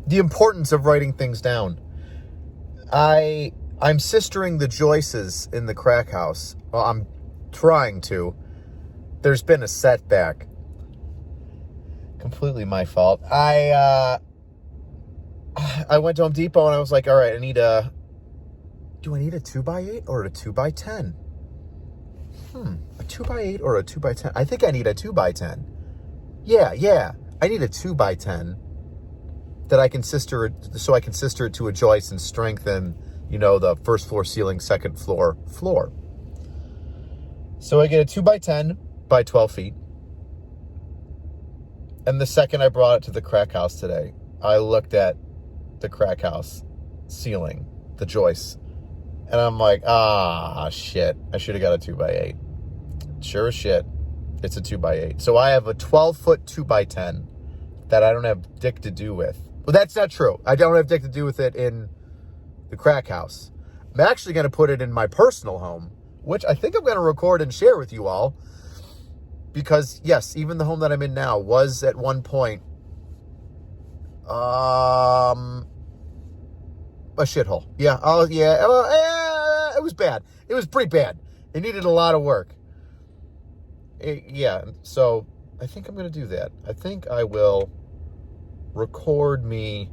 the importance of writing things down. I'm sistering the Joists in the crack house. Well, I'm trying to. There's been a setback. Completely my fault. I went to Home Depot and I was like, all right, do I need a 2x8 or a 2x10? A 2x8 or a 2x10? I think I need a 2x10. Yeah. I need a 2x10 that I can sister it, so I can sister it to a joist and strengthen, the first floor ceiling, second floor. So I get a 2x10 by 12 feet. And the second I brought it to the crack house today, I looked at the crack house ceiling, the joists, and I'm like, shit, I should have got a 2x8. Sure as shit, it's a 2x8. So I have a 12-foot 2x10 that I don't have dick to do with. Well, that's not true. I don't have dick to do with it in the crack house. I'm actually going to put it in my personal home, which I think I'm going to record and share with you all. Because, yes, even the home that I'm in now was at one point a shithole. Yeah. Oh, yeah. It was bad. It was pretty bad. It needed a lot of work. So I think I'm going to do that. I think I will record me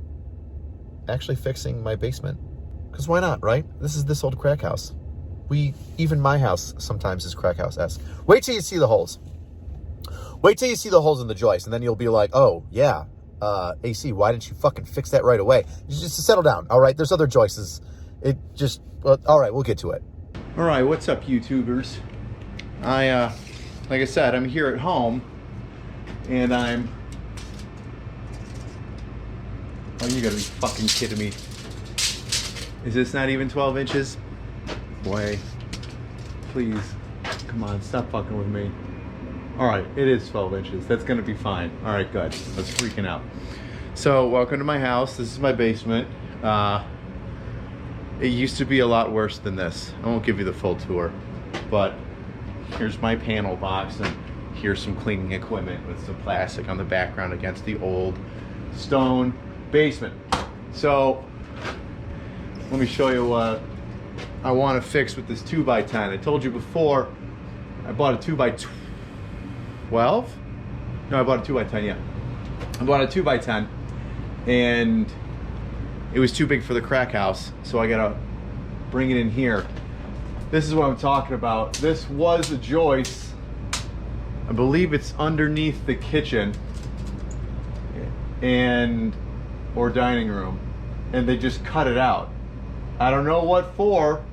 actually fixing my basement. Because why not, right? This is this old crack house. Even my house sometimes is crack house-esque. Wait till you see the holes. Wait till you see the holes in the joist, and then you'll be like, oh, yeah, AC, why didn't you fucking fix that right away? Just settle down, all right? There's other joists. All right, we'll get to it. All right, what's up, YouTubers? Like I said, I'm here at home, and oh, you gotta be fucking kidding me. Is this not even 12 inches? Boy, please, come on, stop fucking with me. All right, it is 12 inches. That's gonna be fine. All right, good. I was freaking out. So, welcome to my house. This is my basement. It used to be a lot worse than this. I won't give you the full tour, but here's my panel box, and here's some cleaning equipment with some plastic on the background against the old stone basement. So, let me show you what I want to fix with this 2x10. I told you before, I bought a 2x12. No, I bought a 2x10, yeah. I bought a 2x10, and it was too big for the crack house, so I gotta bring it in here. This is what I'm talking about. This was a joist. I believe it's underneath the kitchen or dining room, and they just cut it out. I don't know what for.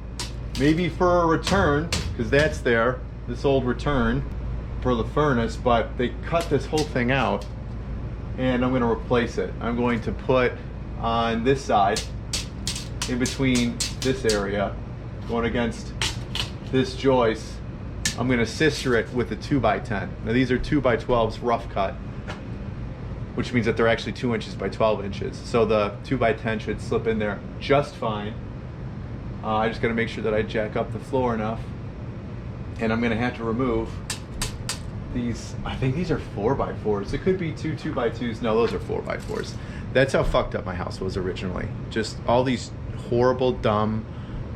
Maybe for a return, because that's there, this old return for the furnace, but they cut this whole thing out, and I'm going to replace it. I'm going to put on this side, in between this area, going against this joist, I'm going to sister it with a 2x10. Now these are 2x12s rough cut, which means that they're actually 2 inches by 12 inches. So the 2x10 should slip in there just fine. I just got to make sure that I jack up the floor enough, and I'm going to have to remove these. I think these are 4x4s. It could be 2x2s. No, those are 4x4s. That's how fucked up my house was originally. Just all these horrible, dumb,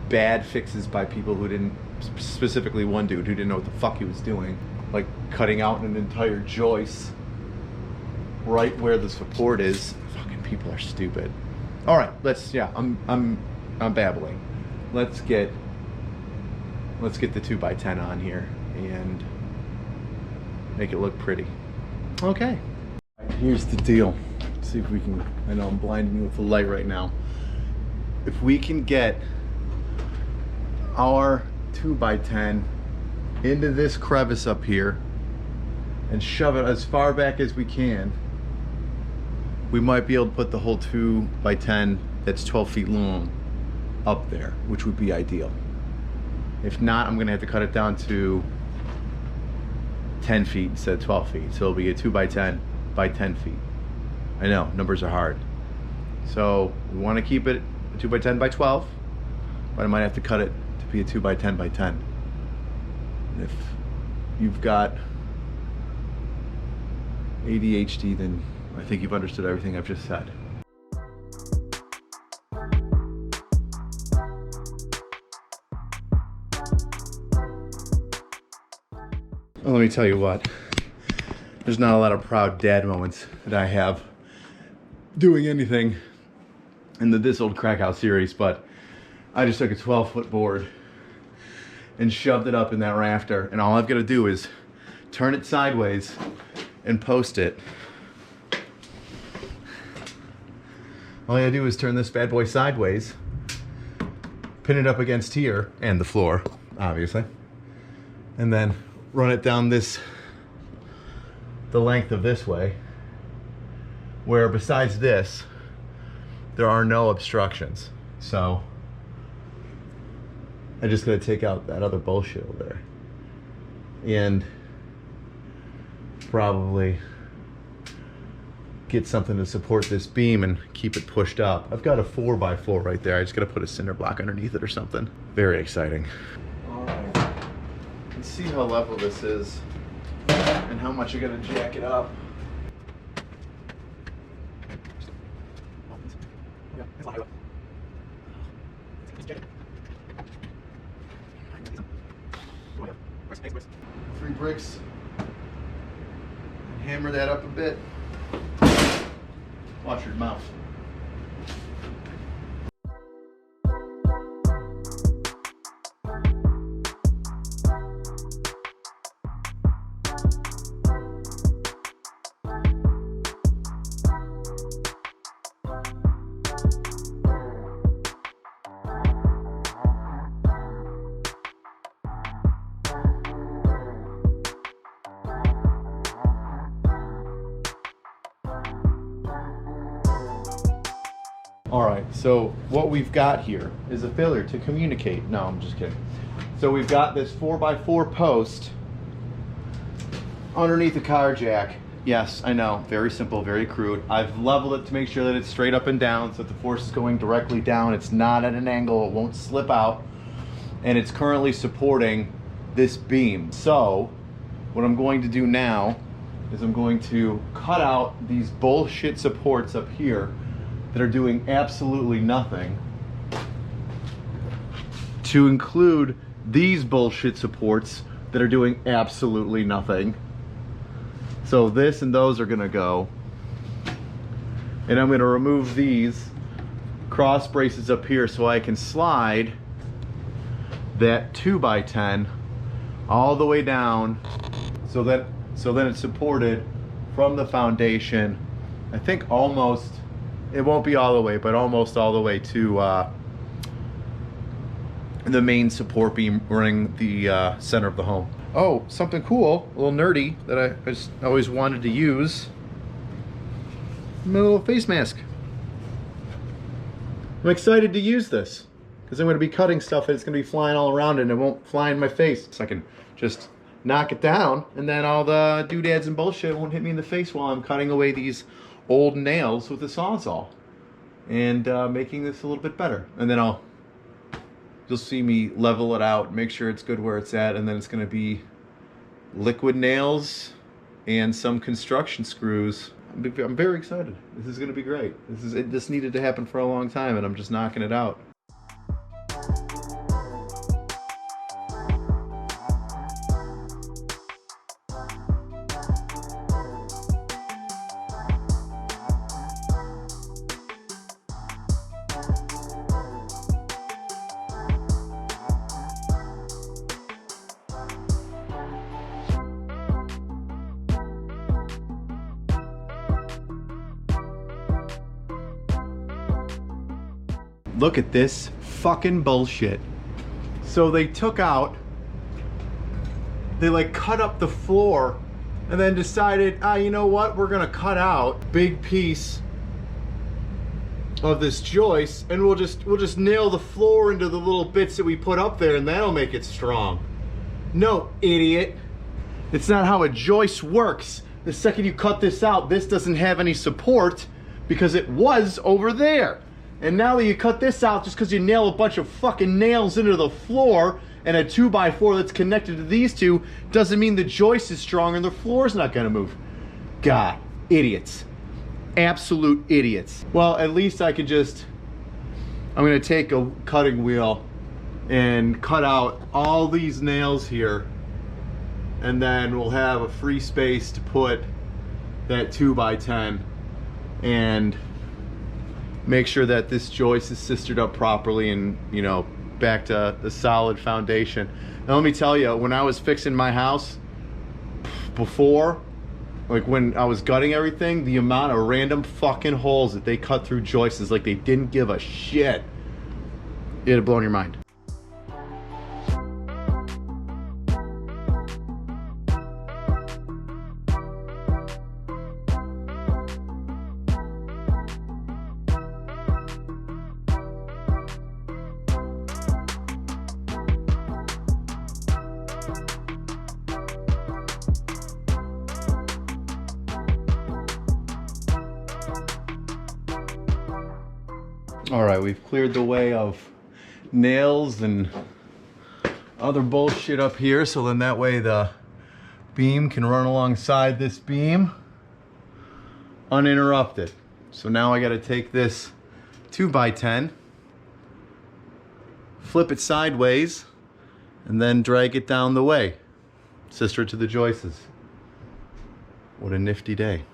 bad fixes by people who didn't, specifically one dude who didn't know what the fuck he was doing, like cutting out an entire joist right where the support is. Fucking people are stupid. All right, I'm babbling. Let's get the 2x10 on here and make it look pretty. Okay. Here's the deal. Let's see if we can, I know I'm blinding you with the light right now. If we can get our 2x10 into this crevice up here and shove it as far back as we can, we might be able to put the whole 2x10 that's 12 feet long up there, which would be ideal. If not, I'm gonna have to cut it down to 10 feet instead of 12 feet. So it'll be a 2x10 by 10 feet. I know, numbers are hard. So we wanna keep it a 2x10 by 12, but I might have to cut it to be a 2x10 by 10. And if you've got ADHD, then I think you've understood everything I've just said. Well, let me tell you what. There's not a lot of proud dad moments that I have doing anything in the This Old Crack House series, but I just took a 12-foot board and shoved it up in that rafter, and all I've got to do is turn it sideways and post it. All I gotta do is turn this bad boy sideways, pin it up against here, and the floor, obviously, and then run it down the length of this way, where besides this, there are no obstructions. So I just gotta take out that other bullshit over there and probably get something to support this beam and keep it pushed up. I've got a 4x4 right there. I just gotta put a cinder block underneath it or something. Very exciting. All right, let's see how level this is and how much I gotta jack it up. Three bricks. Hammer that up a bit. Watch your mouth. All right, so what we've got here is a failure to communicate. No, I'm just kidding. So we've got this 4x4 post underneath the car jack. Yes, I know, very simple, very crude. I've leveled it to make sure that it's straight up and down so that the force is going directly down. It's not at an angle, it won't slip out. And it's currently supporting this beam. So what I'm going to do now is I'm going to cut out these bullshit supports up here that are doing absolutely nothing to include these bullshit supports that are doing absolutely nothing. So this and those are gonna go. And I'm gonna remove these cross braces up here so I can slide that 2x10 all the way down so then it's supported from the foundation. I think almost, it won't be all the way, but almost all the way to the main support beam running the center of the home. Oh, something cool, a little nerdy that I just always wanted to use. My little face mask. I'm excited to use this because I'm going to be cutting stuff and it's going to be flying all around and it won't fly in my face. So I can just knock it down and then all the doodads and bullshit won't hit me in the face while I'm cutting away these old nails with a Sawzall and making this a little bit better. And then you'll see me level it out, make sure it's good where it's at, and then it's going to be liquid nails and some construction screws. I'm very excited. This is going to be great. This needed to happen for a long time and I'm just knocking it out. Look at this fucking bullshit. So they like cut up the floor and then decided, you know what, we're gonna cut out a big piece of this joist and we'll just nail the floor into the little bits that we put up there and that'll make it strong. No, idiot. It's not how a joist works. The second you cut this out, this doesn't have any support because it was over there. And now that you cut this out just because you nail a bunch of fucking nails into the floor and a 2x4 that's connected to these two doesn't mean the joist is strong and the floor's not gonna move. God, idiots. Absolute idiots. Well, at least I could I'm gonna take a cutting wheel and cut out all these nails here and then we'll have a free space to put that 2x10 and make sure that this joist is sistered up properly and, you know, back to the solid foundation. Now let me tell you, when I was fixing my house before, like when I was gutting everything, the amount of random fucking holes that they cut through joists is like they didn't give a shit. It'd have blown your mind. All right, we've cleared the way of nails and other bullshit up here, so then that way the beam can run alongside this beam uninterrupted. So now I got to take this 2x10, flip it sideways, and then drag it down the way. Sister to the joists. What a nifty day.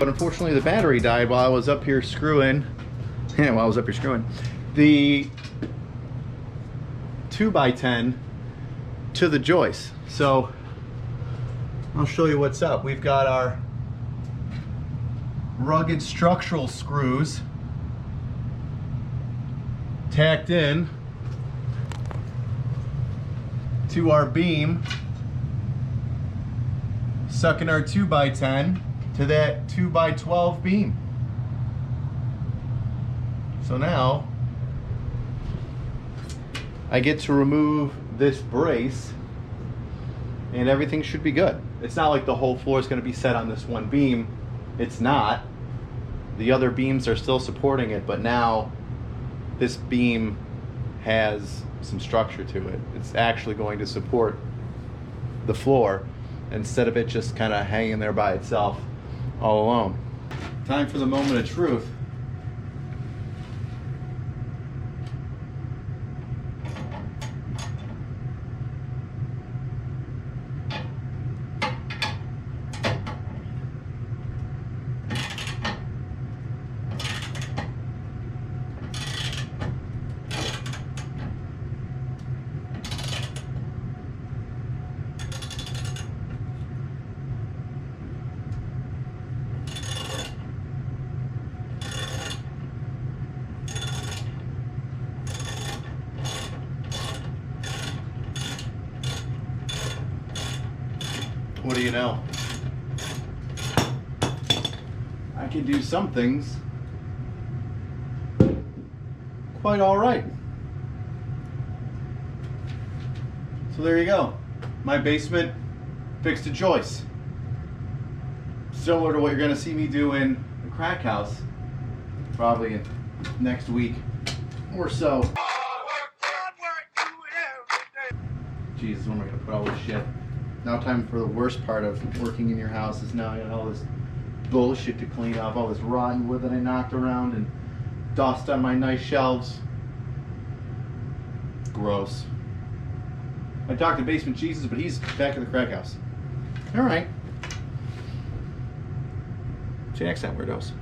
But unfortunately the battery died while I was up here screwing, the 2x10 to the joist. So I'll show you what's up. We've got our rugged structural screws tacked in to our beam, sucking our 2x10 to that 2x12 beam. So now I get to remove this brace and everything should be good. It's not like the whole floor is going to be set on this one beam. It's not. The other beams are still supporting it, but now this beam has some structure to it. It's actually going to support the floor instead of it just kind of hanging there by itself all alone. Time for the moment of truth. you know, I can do some things quite all right. So there you go. My basement fixed to joist. Similar to what you're going to see me do in the crack house, probably next week or so. Jesus, when am I going to put all this shit? Now time for the worst part of working in your house is now I got all this bullshit to clean up, all this rotten wood that I knocked around and dust on my nice shelves. Gross. I talked to Basement Jesus, but he's back at the crack house. All right. See you next time, weirdos.